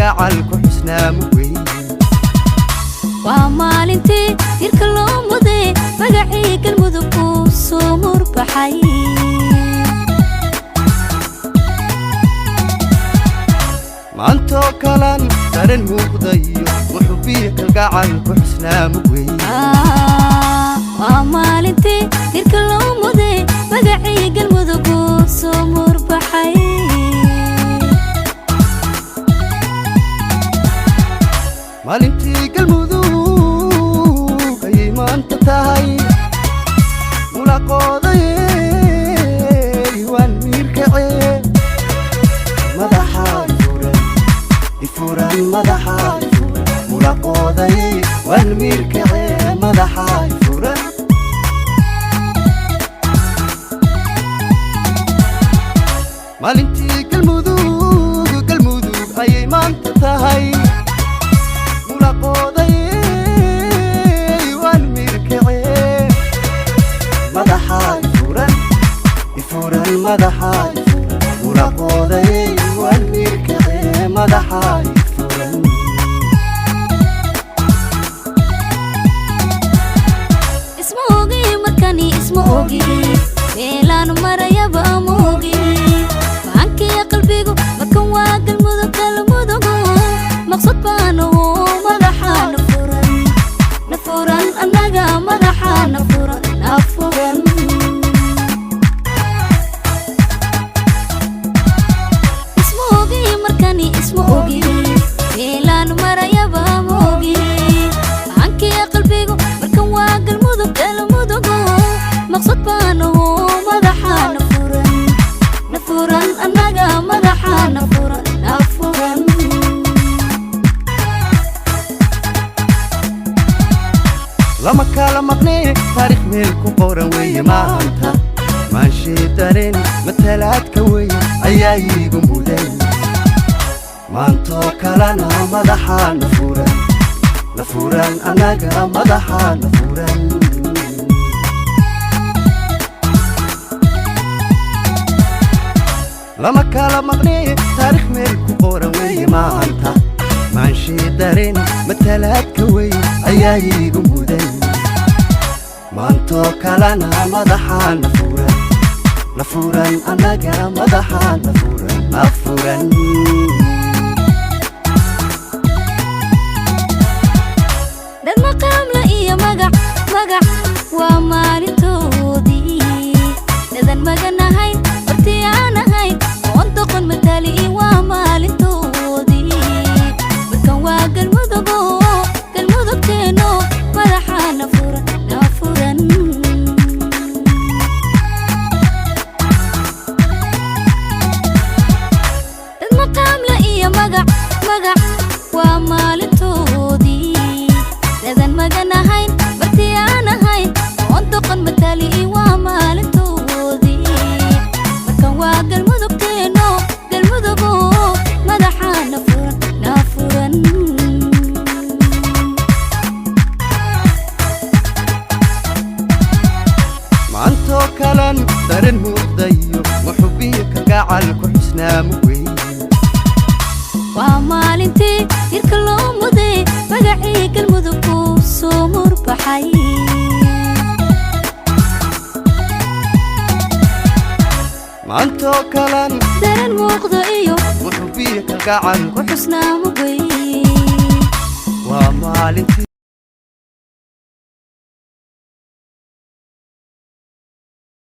kalgacal ku xusnaa mugay ومالنتي تيرك اللومدي مقعي قلمدو كوسو مربحي maanto kalan dareen muuqdayo wuxuu kalgacal ku xusnaa mugay ومالنتي تيرك اللومدي مقعي قلمدو كوسو مربحي maalintii galmudug ayay maanta tahay mulaqooday waan miirkacee madaxa ifuran madaxa mulaqooday waan miirkacee madaxa ifuran maalintii galmudug ayay maanta tahay madaxa mulaqooday waan miirkacee madaxa ifuran اسموغي مركني اسموغي ميلان مريبا موغي فانكي يا قلبيغو مركن واقل مدو كالمدو مقصود بانو مدحا نفورن نفورن اناغا مدحا نفورن نفورن اسموغي ميلان مريبا موغي عنك يا قلبيغو مركن واقل مدو كالمدو مقصود بانو مدحا نفورن نفورن اناغا مدحا نفورن نفورن lama kala maqnay taariikh meel ku qoran weeye maanta maanshe dareen matalaadka weeye ayaa iigu muday maanto kalana madaxa nafuran anaga madaxa nafuran lama kala maqnay taariikh meel ku qoran weeye maanta maanshe dareen matalaadka weeye ayaa iigu muday maanto kalana madaxa nafuran anaga madaxa nafuran مقام لا إيا مقع ومالنتودي لذن مقنا هاي ارتيانا هاي وانتقن متالي ومالنتودي مكان واقل مدقو كالمدق تينو مدحا نفورا المقام لا إيا مقع ومالنتودي لذن مقنا هاين برتيانا هاين وانتقن متالي ومالنتودي مركن واقل مدق تينو قلمدقو مدحا نفورن maanto kalan dareen muuqdayo wuxuu kalgacal ku xusnaa mugay ومالنتي تيرك اللومدي مقعي قلمدو كوسو مربحي maanto kalan dareen muuqdayo wuxuu kalgacal ku xusnaa mugay waa maalintii